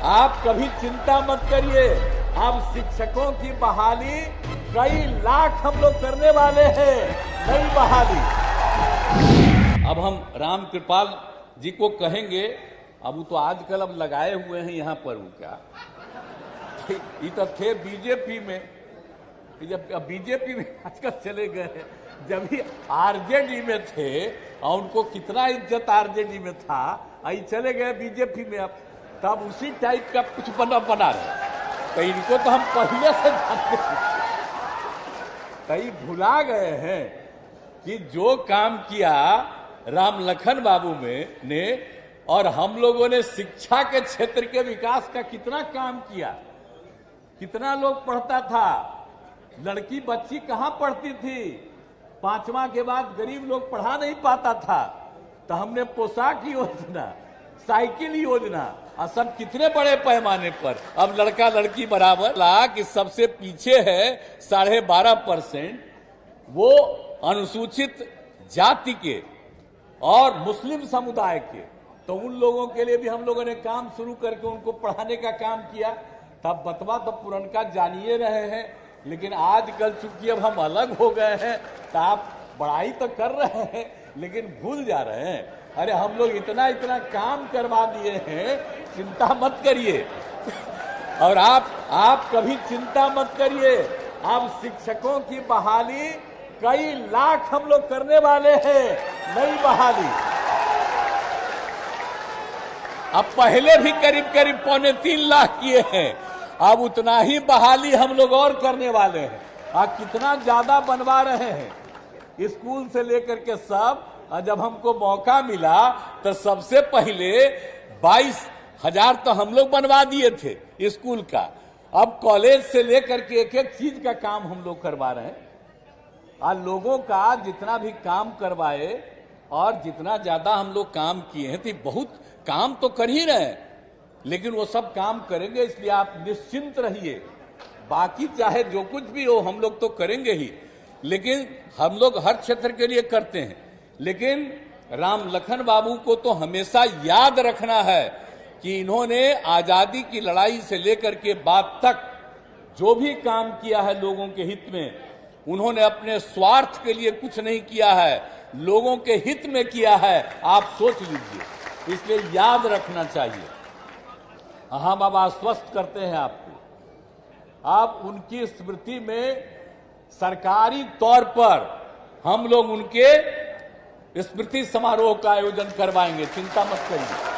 आप कभी चिंता मत करिए, अब शिक्षकों की बहाली कई लाख हम लोग करने वाले हैं, नई बहाली। अब हम राम कृपाल जी को कहेंगे, अब वो तो आजकल अब लगाए हुए हैं यहाँ पर, वो क्या ये तो थे बीजेपी में, जब बीजेपी में आजकल चले गए, जब ही आरजेडी में थे और उनको कितना इज्जत आरजेडी में था, आई चले गए बीजेपी में, अब तब उसी टाइप का कुछ बना रहे। तो इनको तो हम पहले से जानते हैं, कई भुला गए हैं कि जो काम किया राम लखन बाबू ने और हम लोगों ने शिक्षा के क्षेत्र के विकास का कितना काम किया, कितना लोग पढ़ता था, लड़की बच्ची कहां पढ़ती थी, 5वां के बाद गरीब लोग पढ़ा नहीं पाता था, तो हमने पोशाक योजना, साइकिल योजना और सब कितने बड़े पैमाने पर, अब लड़का लड़की बराबर ला कि सबसे पीछे है 12.5%, वो अनुसूचित जाति के और मुस्लिम समुदाय के, तो उन लोगों के लिए भी हम लोगों ने काम शुरू करके उनको पढ़ाने का काम किया। तब बतवा तो पुरनका जानिए रहे हैं, लेकिन आजकल चूंकि अब हम अलग हो गए हैं तो आप बड़ाई तो कर रहे हैं लेकिन भूल जा रहे हैं। अरे हम लोग इतना इतना काम करवा दिए हैं, चिंता मत करिए। और आप कभी चिंता मत करिए, अब शिक्षकों की बहाली कई लाख हम लोग करने वाले हैं, नई बहाली। अब पहले भी करीब करीब 2.25 लाख किए हैं, अब उतना ही बहाली हम लोग और करने वाले हैं। आप कितना ज्यादा बनवा रहे हैं, स्कूल से लेकर के सब। जब हमको मौका मिला तो सबसे पहले 22,000 तो हम लोग बनवा दिए थे स्कूल का। अब कॉलेज से लेकर के एक एक चीज का काम हम लोग करवा रहे हैं। और लोगों का जितना भी काम करवाए और जितना ज्यादा हम लोग काम किए हैं, तो बहुत काम तो कर ही रहे हैं, लेकिन वो सब काम करेंगे, इसलिए आप निश्चिंत रहिए। बाकी चाहे जो कुछ भी हो हम लोग तो करेंगे ही, लेकिन हम लोग हर क्षेत्र के लिए करते हैं। लेकिन राम लखन बाबू को तो हमेशा याद रखना है कि इन्होंने आजादी की लड़ाई से लेकर के बाद तक जो भी काम किया है लोगों के हित में, उन्होंने अपने स्वार्थ के लिए कुछ नहीं किया है, लोगों के हित में किया है। आप सोच लीजिए, इसलिए याद रखना चाहिए। हम अब आश्वस्त करते हैं आपको, आप उनकी स्मृति में सरकारी तौर पर हम लोग उनके स्मृति समारोह का आयोजन करवाएंगे, चिंता मत करिए।